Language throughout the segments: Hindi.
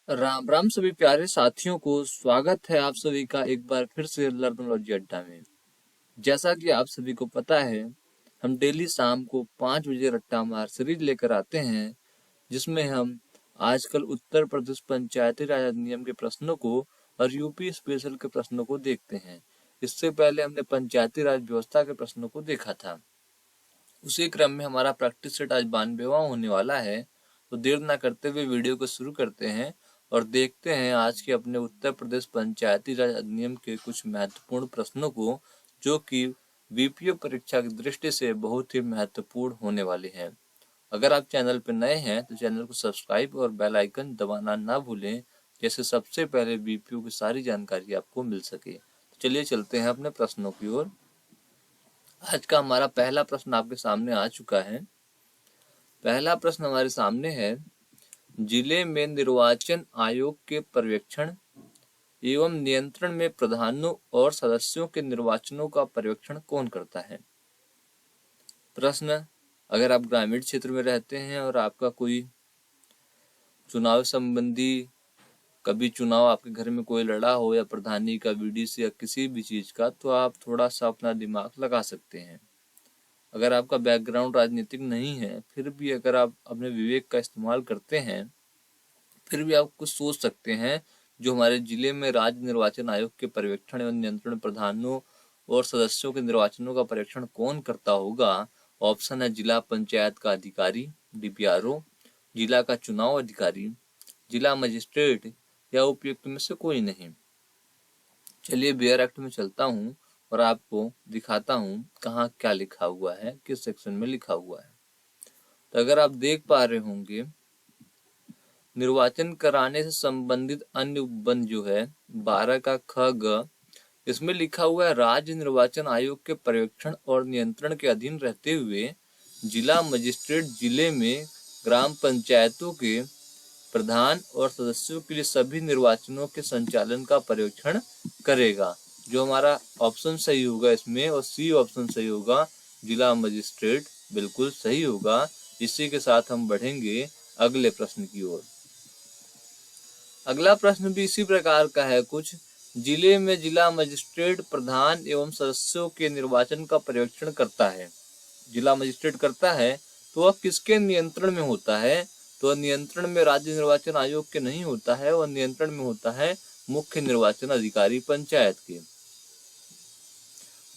राम राम सभी प्यारे साथियों को स्वागत है आप सभी का एक बार फिर से लर्नोलॉजी अड्डा में। जैसा कि आप सभी को पता है, हम डेली शाम को 5 बजे रट्टा मार सीरीज लेकर आते हैं, जिसमें हम आजकल उत्तर प्रदेश पंचायती राज अधिनियम के प्रश्नों को और यूपी स्पेशल के प्रश्नों को देखते हैं। इससे पहले हमने पंचायती राज व्यवस्था के प्रश्नों को देखा था। उसी क्रम में हमारा प्रैक्टिस सेट आज 92वां होने वाला है। तो देर ना करते हुए वीडियो को शुरू करते हैं और देखते हैं आज के अपने उत्तर प्रदेश पंचायती राज अधिनियम के कुछ महत्वपूर्ण प्रश्नों को, जो कि बीपीओ परीक्षा की दृष्टि से बहुत ही महत्वपूर्ण होने वाले हैं। अगर आप चैनल पर नए हैं तो चैनल को सब्सक्राइब और बेल आइकन दबाना ना भूलें, जैसे सबसे पहले बीपीओ की सारी जानकारी आपको मिल सके। तो चलिए चलते हैं अपने प्रश्नों की ओर। आज का हमारा पहला प्रश्न आपके सामने आ चुका है। पहला प्रश्न हमारे सामने है, जिले में निर्वाचन आयोग के पर्यवेक्षण एवं नियंत्रण में प्रधानों और सदस्यों के निर्वाचनों का पर्यवेक्षण कौन करता है? प्रश्न, अगर आप ग्रामीण क्षेत्र में रहते हैं और आपका कोई चुनाव संबंधी कभी चुनाव आपके घर में कोई लड़ा हो, या प्रधानी का, बीडीसी या किसी भी चीज का, तो आप थोड़ा सा अपना दिमाग लगा सकते हैं। अगर आपका बैकग्राउंड राजनीतिक नहीं है, फिर भी अगर आप अपने विवेक का इस्तेमाल करते हैं, फिर भी आप कुछ सोच सकते हैं जो हमारे जिले में राज्य निर्वाचन आयोग के पर्यवेक्षण एवं नियंत्रण प्रधानों और सदस्यों के निर्वाचनों का पर्यवेक्षण कौन करता होगा। ऑप्शन है, जिला पंचायत का अधिकारी डीपीआरओ, जिला का चुनाव अधिकारी, जिला मजिस्ट्रेट, या उपयुक्त में से कोई नहीं। चलिए बेयर एक्ट में चलता हूँ और आपको दिखाता हूँ कहाँ क्या लिखा हुआ है, किस सेक्शन में लिखा हुआ है। तो अगर आप देख पा रहे होंगे, निर्वाचन कराने से संबंधित अन्य उपबंध जो है 12 का ख ग, इसमें लिखा हुआ है, राज्य निर्वाचन आयोग के पर्यवेक्षण और नियंत्रण के अधीन रहते हुए जिला मजिस्ट्रेट जिले में ग्राम पंचायतों के प्रधान और सदस्यों के लिए सभी निर्वाचनों के संचालन का पर्यवेक्षण करेगा। जो हमारा ऑप्शन सही होगा इसमें, और सी ऑप्शन सही होगा, जिला मजिस्ट्रेट बिल्कुल सही होगा। इसी के साथ हम बढ़ेंगे अगले प्रश्न की ओर। अगला प्रश्न भी इसी प्रकार का है कुछ, जिले में जिला मजिस्ट्रेट प्रधान एवं सदस्यों के निर्वाचन का पर्यवेक्षण करता है। जिला मजिस्ट्रेट करता है तो वह किसके नियंत्रण में होता है? तो नियंत्रण में राज्य निर्वाचन आयोग के नहीं होता है, वह नियंत्रण में होता है मुख्य निर्वाचन अधिकारी पंचायत के।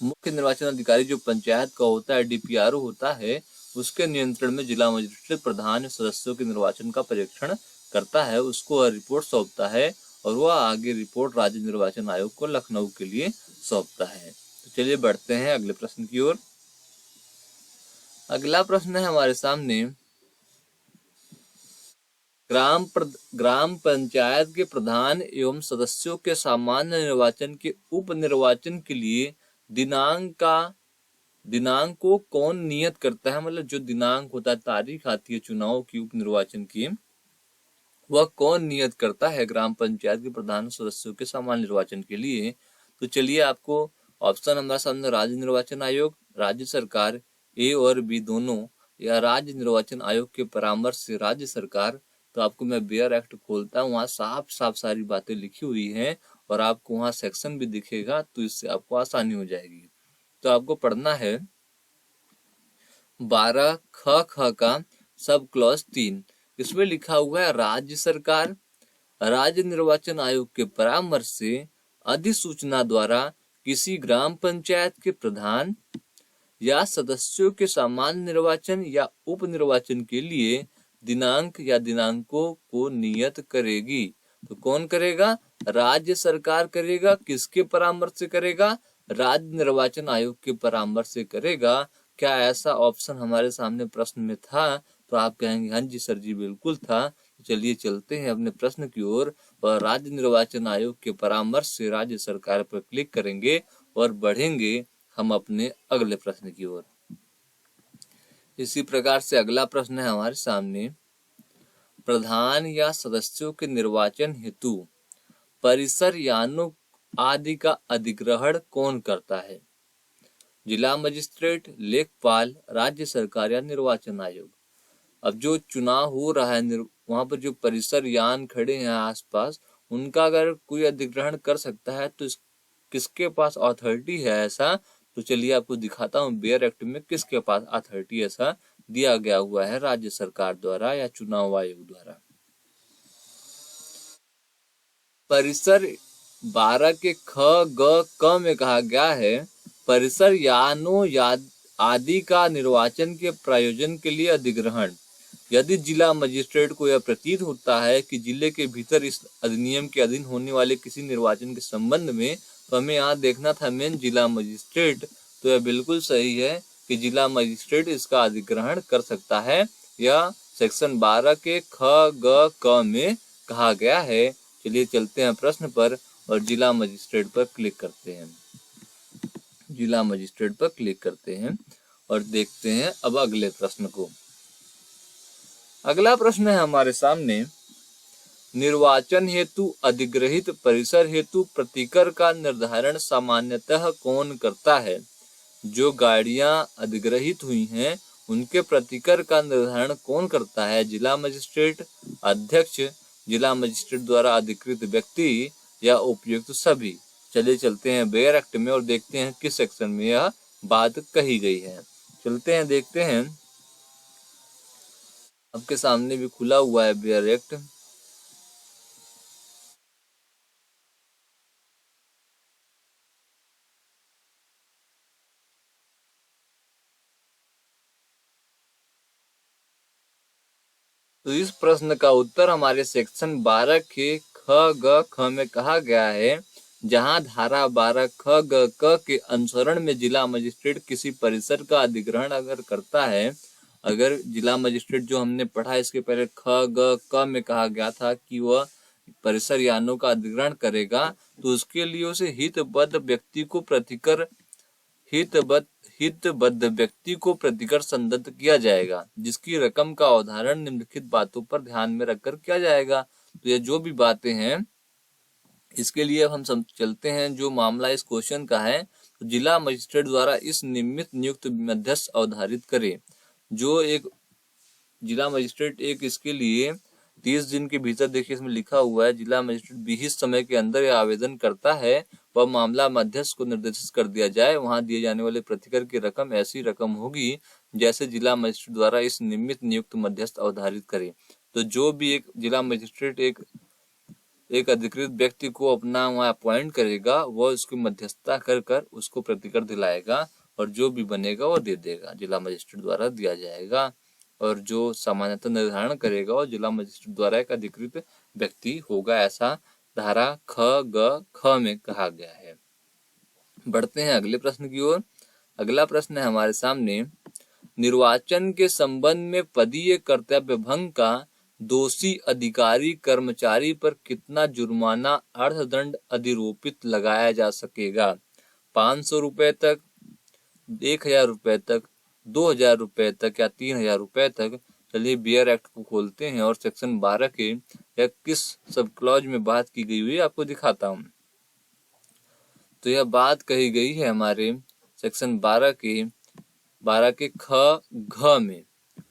मुख्य निर्वाचन अधिकारी जो पंचायत का होता है, डीपीआरओ होता है, उसके नियंत्रण में जिला मजिस्ट्रेट प्रधान सदस्यों के निर्वाचन का पर्यवेक्षण करता है, उसको रिपोर्ट सौंपता है और वह आगे रिपोर्ट राज्य निर्वाचन आयोग को लखनऊ के लिए सौंपता है। तो चलिए बढ़ते हैं अगले प्रश्न की ओर। अगला प्रश्न है हमारे सामने, ग्राम पंचायत के प्रधान एवं सदस्यों के सामान्य निर्वाचन के उप निर्वाचन के लिए दिनांक को कौन नियत करता है? मतलब जो दिनांक होता है, तारीख आती है चुनाव की, उप निर्वाचन की, वह कौन नियत करता है ग्राम पंचायत के प्रधान सदस्यों के सामान्य निर्वाचन के लिए? तो चलिए आपको ऑप्शन हमारे सामने, राज्य निर्वाचन आयोग, राज्य सरकार, ए और बी दोनों, या राज्य निर्वाचन आयोग के परामर्श से राज्य सरकार। तो आपको मैं बेयर एक्ट खोलता हूँ, वहाँ साफ साफ सारी बातें लिखी हुई हैं और आपको वहाँ सेक्शन भी दिखेगा, तो इससे आपको आसानी हो जाएगी। तो आपको पढ़ना है 12 ख का सब क्लॉज 3। इसमें लिखा हुआ है, राज्य सरकार राज्य निर्वाचन आयोग के परामर्श से अधिसूचना द्वारा किसी ग्राम पंचायत के प्रधान या सदस्यों के सामान्य निर्वाचन या उप निर्वाचन के लिए दिनांक या दिनांकों को नियत करेगी। तो कौन करेगा? राज्य सरकार करेगा। किसके परामर्श से करेगा? राज्य निर्वाचन आयोग के परामर्श से करेगा। क्या ऐसा ऑप्शन हमारे सामने प्रश्न में था? तो आप कहेंगे हाँ जी सर जी, बिल्कुल था। तो चलिए चलते हैं अपने प्रश्न की ओर, और राज्य निर्वाचन आयोग के परामर्श से राज्य सरकार पर क्लिक करेंगे और बढ़ेंगे हम अपने अगले प्रश्न की ओर। इसी प्रकार से अगला प्रश्न है हमारे सामने, प्रधान या सदस्यों के निर्वाचन हेतु परिसर यानों आदि का अधिग्रहण कौन करता है? जिला मजिस्ट्रेट, लेखपाल, राज्य सरकार या निर्वाचन आयोग। अब जो चुनाव हो रहा है वहां पर जो परिसर यान खड़े हैं आसपास, उनका अगर कोई अधिग्रहण कर सकता है तो किसके पास अथॉरिटी है ऐसा? तो चलिए आपको दिखाता हूँ बेयर एक्ट में किसके पास अथॉरिटी ऐसा दिया गया हुआ है राज्य सरकार द्वारा या चुनाव आयोग द्वारा। परिसर 12 के ख ग क में कहा गया है परिसर यानों आदि का निर्वाचन के प्रायोजन के लिए अधिग्रहण। यदि जिला मजिस्ट्रेट को यह प्रतीत होता है कि जिले के भीतर इस अधिनियम के अधीन होने वाले किसी निर्वाचन के संबंध में, तो हमें यहाँ देखना था मेन जिला मजिस्ट्रेट, तो यह बिल्कुल सही है कि जिला मजिस्ट्रेट इसका अधिग्रहण कर सकता है। यह सेक्शन 12 के ख ग क में कहा गया है। चलिए चलते हैं प्रश्न पर और जिला मजिस्ट्रेट पर क्लिक करते हैं। जिला मजिस्ट्रेट पर क्लिक करते हैं और देखते हैं अब अगले प्रश्न को। अगला प्रश्न है हमारे सामने, निर्वाचन हेतु अधिग्रहित परिसर हेतु प्रतिकर का निर्धारण सामान्यतः कौन करता है? जो गाड़ियां अधिग्रहित हुई हैं उनके प्रतिकर का निर्धारण कौन करता है? जिला मजिस्ट्रेट, अध्यक्ष, जिला मजिस्ट्रेट द्वारा अधिकृत व्यक्ति या उपयुक्त सभी। चलिए चलते हैं बेयर एक्ट में और देखते हैं किस सेक्शन में यह बात कही गई है। चलते हैं देखते हैं, आपके सामने भी खुला हुआ है बेयर एक्ट। तो इस प्रश्न का उत्तर हमारे सेक्शन 12 के ख ग ख में कहा गया है, जहां धारा 12 ख ग क के अनुसरण में जिला मजिस्ट्रेट किसी परिसर का अधिग्रहण अगर करता है, अगर जिला मजिस्ट्रेट जो हमने पढ़ा इसके पहले ख ग क में कहा गया था कि वह परिसर यानों का अधिग्रहण करेगा, तो उसके लिए उसे हितबद्ध व्यक्ति को प्रतिकर हितबद्ध व्यक्ति को प्रतिकर संदत्त किया जाएगा, जिसकी रकम का अवधारण निम्नलिखित बातों पर ध्यान में रखकर किया जाएगा। तो ये जो भी बातें हैं इसके लिए हम चलते हैं। जो मामला इस क्वेश्चन का है, तो जिला मजिस्ट्रेट द्वारा इस नियुक्त मध्यस्थ अवधारित करे। जो एक जिला मजिस्ट्रेट एक इसके लिए 30 दिन के भीतर, देखिए इसमें लिखा हुआ है, जिला मजिस्ट्रेट विहित समय के अंदर यह आवेदन करता है वह मामला मध्यस्थ को निर्देशित कर दिया जाए। वहां दिए जाने वाले प्रतिकर की रकम ऐसी रकम होगी जैसे जिला मजिस्ट्रेट द्वारा इस नियुक्त मध्यस्थ अवधारित करे। तो जो भी एक जिला मजिस्ट्रेट एक अधिकृत व्यक्ति को अपना वहाँ अपॉइंट करेगा, वह उसकी मध्यस्थता कर उसको प्रतिकर दिलाएगा और जो भी बनेगा वो दे देगा, जिला मजिस्ट्रेट द्वारा दिया जाएगा। और जो सामान्यतः निर्धारण करेगा वो जिला मजिस्ट्रेट द्वारा एक अधिकृत व्यक्ति होगा, ऐसा धारा ख ग ख में कहा गया है। बढ़ते हैं अगले प्रश्न की ओर। अगला प्रश्न है हमारे सामने, निर्वाचन के संबंध में पदीय कर्तव्य भंग का दोषी अधिकारी कर्मचारी पर कितना जुर्माना अर्थदंड अधिरोपित लगाया जा सकेगा? 500 रुपए तक, 1000 रुपए तक, 2000 रुपए तक या 3000 रुपए तक। चलिए बियर एक्ट को खोलते हैं और सेक्शन 12 के या किस सब क्लॉज में बात की गई हुई आपको दिखाता हूँ। तो यह बात कही गई है हमारे सेक्शन 12 के ख घ में।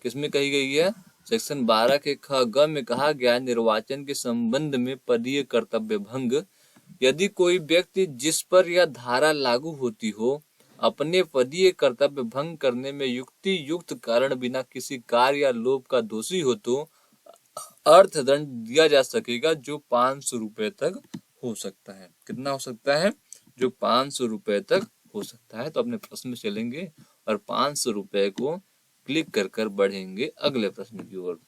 किसमें कही गई है? सेक्शन 12 के ख ग में कहा गया है, निर्वाचन के संबंध में पदीय कर्तव्य भंग। यदि कोई व्यक्ति जिस पर यह धारा लागू होती हो अपने पदीय कर्तव्य भंग करने में युक्त कारण बिना किसी कार्य या लोभ का दोषी हो तो अर्थदंड दिया जा सकेगा, जो 500 रुपए तक हो सकता है। कितना हो सकता है? जो 500 रुपए तक हो सकता है। तो अपने प्रश्न में चलेंगे और 500 रुपए को क्लिक कर बढ़ेंगे अगले प्रश्न की ओर।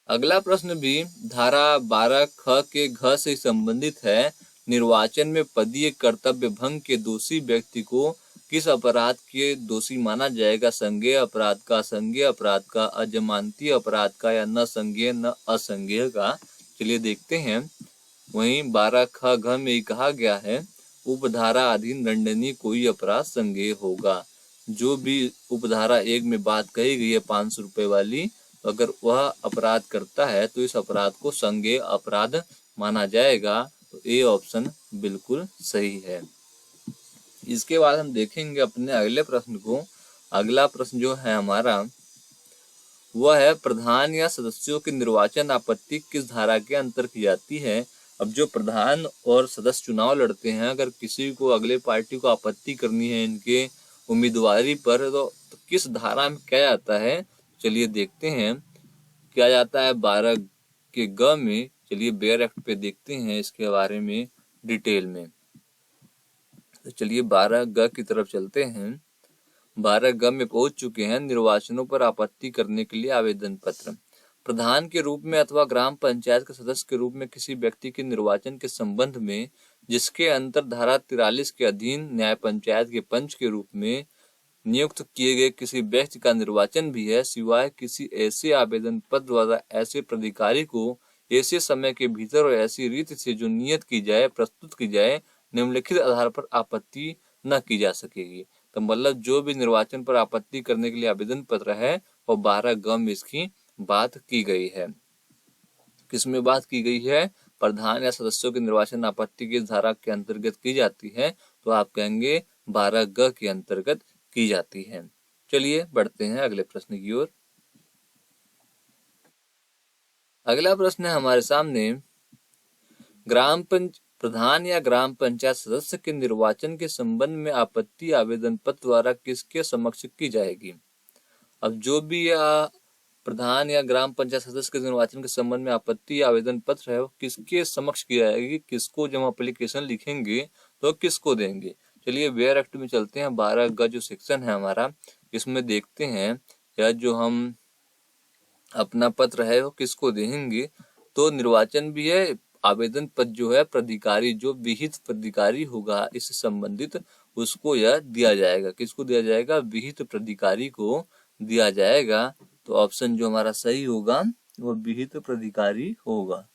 अगला प्रश्न भी धारा 12 ख के घ से संबंधित है। निर्वाचन में पदीय कर्तव्य भंग के दोषी व्यक्ति को किस अपराध के दोषी माना जाएगा? संज्ञेय अपराध का, संज्ञेय अपराध का, अजमानती अपराध का या न संज्ञेय न असंज्ञेय का? चलिए देखते हैं। वहीं 12 ख घ में कहा गया है, उपधारा अधीन दंडनीय कोई अपराध संज्ञेय होगा। जो भी उपधारा 1 में बात कही गई है 500 रुपए वाली, अगर वह अपराध करता है तो इस अपराध को संज्ञेय अपराध माना जाएगा। तो ए ऑप्शन बिल्कुल सही है। इसके बाद हम देखेंगे अपने अगले प्रश्न को। अगला प्रश्न जो है हमारा, वह है प्रधान या सदस्यों के निर्वाचन आपत्ति किस धारा के अंतर की जाती है। अब जो प्रधान और सदस्य चुनाव लड़ते हैं, अगर किसी को अगले पार्टी को आपत्ति करनी है इनके उम्मीदवारी पर, तो किस धारा में क्या जाता है, चलिए देखते हैं क्या जाता है 12 के ग में। चलिए बेयर एक्ट पे देखते हैं इसके बारे में डिटेल में। तो चलिए 12 ग की तरफ चलते हैं। 12 ग में पहुंच चुके हैं। निर्वाचनों पर आपत्ति करने के लिए आवेदन पत्र। प्रधान के रूप में अथवा ग्राम पंचायत के सदस्य के रूप में किसी व्यक्ति के निर्वाचन के संबंध में जिसके अंतर धारा 43 के अधीन न्याय पंचायत के पंच के रूप में नियुक्त किए गए किसी व्यक्ति का निर्वाचन भी है, सिवाय किसी ऐसे आवेदन पत्र द्वारा ऐसे प्राधिकारी को ऐसे समय के भीतर और ऐसी रीति से जो नियत की जाए प्रस्तुत की जाए, निम्नलिखित आधार पर आपत्ति न की जा सकेगी। तो मतलब जो भी निर्वाचन पर आपत्ति करने के लिए आवेदन पत्र है वो 12 ग में इसकी बात की गई है। किसमें बात की गई है? प्रधान या सदस्यों के निर्वाचन आपत्ति किस धारा के अंतर्गत की जाती है? तो आप कहेंगे 12 ग के अंतर्गत की जाती है। चलिए बढ़ते हैं अगले प्रश्न की ओर। अगला प्रश्न है हमारे सामने, प्रधान या ग्राम पंचायत सदस्य के निर्वाचन के संबंध में आपत्ति आवेदन पत्र द्वारा किसके समक्ष की जाएगी? अब जो भी प्रधान या ग्राम पंचायत सदस्य के निर्वाचन के संबंध में आपत्ति आवेदन पत्र है वो किसके समक्ष की जाएगी? किसको जब एप्लीकेशन लिखेंगे तो किसको देंगे? चलिए बेयर एक्ट में चलते हैं। 12 ग जो सेक्शन है हमारा, इसमें देखते हैं या जो हम अपना पत्र है वो किसको देंगे। तो निर्वाचन भी है, आवेदन पत्र जो है प्राधिकारी, जो विहित प्राधिकारी होगा इससे संबंधित, उसको यह दिया जाएगा। किसको दिया जाएगा? विहित प्राधिकारी को दिया जाएगा। तो ऑप्शन जो हमारा सही होगा वो विहित प्राधिकारी होगा।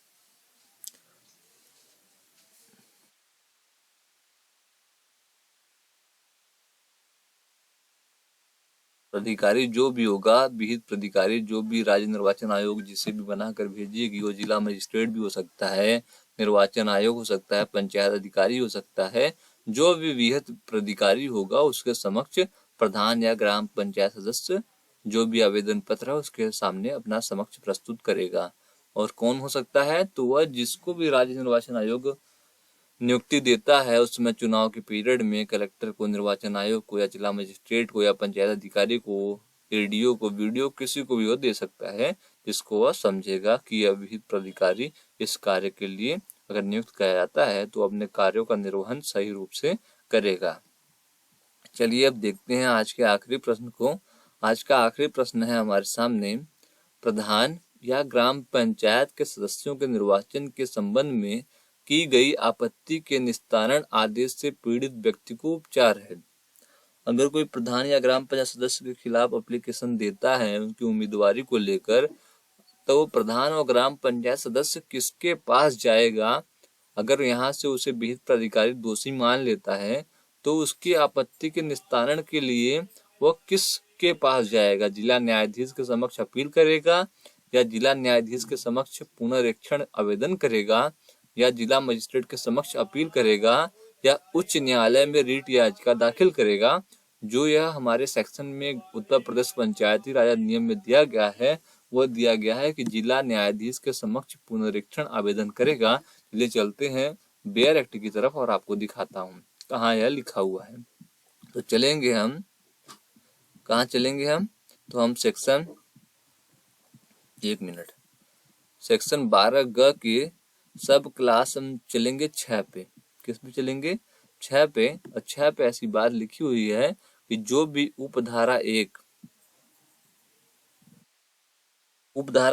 प्राधिकारी जो भी होगा, विहित प्राधिकारी जो भी राज्य निर्वाचन आयोग जिसे भी बनाकर भेजिएगी, वो जिला मजिस्ट्रेट भी हो सकता है, निर्वाचन आयोग हो सकता है, पंचायत अधिकारी हो सकता है। जो भी विहित प्राधिकारी होगा उसके समक्ष प्रधान या ग्राम पंचायत सदस्य जो भी आवेदन पत्र है उसके सामने अपना समक्ष प्रस्तुत करेगा। और कौन हो सकता है? तो वह जिसको भी राज्य निर्वाचन आयोग नियुक्ति देता है उसमें चुनाव के पीरियड में कलेक्टर को, निर्वाचन आयोग को, या जिला मजिस्ट्रेट को, या पंचायत अधिकारी को, एडीओ को, वीडियो, किसी को भी वो दे सकता है जिसको वह समझेगा कि यह विहित प्राधिकारी इस कार्य के लिए अगर नियुक्त किया जाता है तो अपने कार्यों का निर्वहन सही रूप से करेगा। चलिए अब देखते हैं आज के आखिरी प्रश्न को। आज का आखिरी प्रश्न है हमारे सामने, प्रधान या ग्राम पंचायत के सदस्यों के निर्वाचन के संबंध में की गई आपत्ति के निस्तारण आदेश से पीड़ित व्यक्ति को उपचार है। अगर कोई प्रधान या ग्राम पंचायत सदस्य के खिलाफ एप्लीकेशन देता है उनकी उम्मीदवारी को लेकर, तो वो प्रधान और ग्राम पंचायत सदस्य किसके पास जाएगा? अगर यहाँ से उसे विहित प्राधिकारी दोषी मान लेता है तो उसकी आपत्ति के निस्तारण के लिए वो किसके पास जाएगा? जिला न्यायाधीश के समक्ष अपील करेगा, या जिला न्यायाधीश के समक्ष पुनरीक्षण आवेदन करेगा, या जिला मजिस्ट्रेट के समक्ष अपील करेगा, या उच्च न्यायालय में रीट याचिका दाखिल करेगा? जो यह हमारे सेक्शन में उत्तर प्रदेश पंचायती राज नियम में दिया गया है, वह दिया गया है कि जिला न्यायाधीश के समक्ष पुनरीक्षण आवेदन करेगा। चलिए चलते हैं बेयर एक्ट की तरफ और आपको दिखाता हूँ कहाँ यह लिखा हुआ है। तो चलेंगे हम, कहाँ चलेंगे हम? तो हम सेक्शन 12 ग के सब क्लास हम चलेंगे 6 पे। किस पे चलेंगे? 6 पे। और 6 पे ऐसी बात लिखी हुई है कि जो भी उपधारा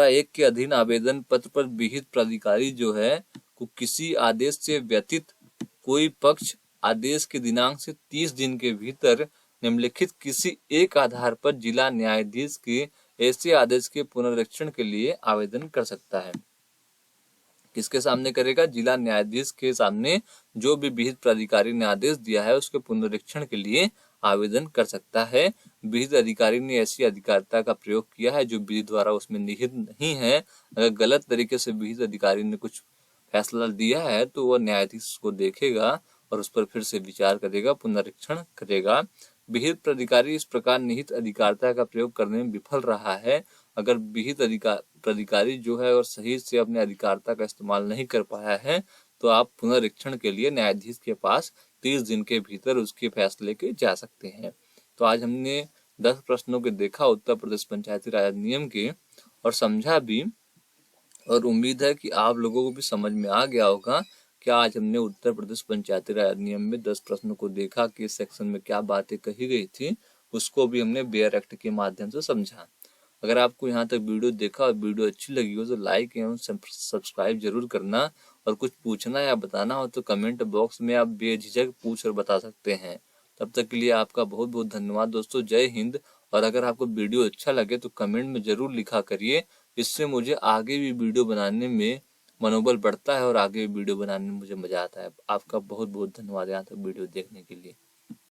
1 के अधीन आवेदन पत्र पर विहित प्राधिकारी जो है को किसी आदेश से व्यतीत कोई पक्ष आदेश के दिनांक से 30 दिन के भीतर निम्नलिखित किसी एक आधार पर जिला न्यायाधीश के ऐसे आदेश के पुनरीक्षण के लिए आवेदन कर सकता है। किसके सामने करेगा? जिला न्यायाधीश के सामने जो भी विहित प्राधिकारी ने आदेश दिया है उसके पुनरीक्षण के लिए आवेदन कर सकता है। विहित अधिकारी ने ऐसी अधिकारिता का प्रयोग किया है जो विधि द्वारा उसमें निहित नहीं है। अगर गलत तरीके से विहित अधिकारी ने कुछ फैसला दिया है तो वह न्यायाधीश को देखेगा और उस पर फिर से विचार करेगा, पुनरीक्षण करेगा। विहित प्राधिकारी इस प्रकार निहित अधिकारिता का प्रयोग करने में विफल रहा है अगर विहित प्राधिकारी जो है और सही से अपने अधिकारिता का इस्तेमाल नहीं कर पाया है तो आप पुनरीक्षण के लिए न्यायाधीश के पास 30 दिन के भीतर उसके फैसले के जा सकते हैं। तो आज हमने 10 प्रश्नों के देखा उत्तर प्रदेश पंचायती राज अधिनियम के और समझा भी, और उम्मीद है कि आप लोगों को भी समझ में आ गया होगा कि आज हमने उत्तर प्रदेश पंचायती राज अधिनियम में 10 प्रश्नों को देखा कि इस सेक्शन में क्या बातें कही गई थी, उसको भी हमने बेयर एक्ट के माध्यम से समझा। अगर आपको यहाँ तक वीडियो देखा और वीडियो अच्छी लगी हो तो लाइक एवं सब्सक्राइब जरूर करना, और कुछ पूछना या बताना हो तो कमेंट बॉक्स में आप बेझिझक पूछ और बता सकते हैं। तब तक के लिए आपका बहुत बहुत धन्यवाद दोस्तों। जय हिंद। और अगर आपको वीडियो अच्छा लगे तो कमेंट में जरूर लिखा करिए, इससे मुझे आगे भी वीडियो बनाने में मनोबल बढ़ता है और आगे भी वीडियो बनाने में मुझे मजा आता है। आपका बहुत बहुत धन्यवाद यहाँ तक वीडियो देखने के लिए।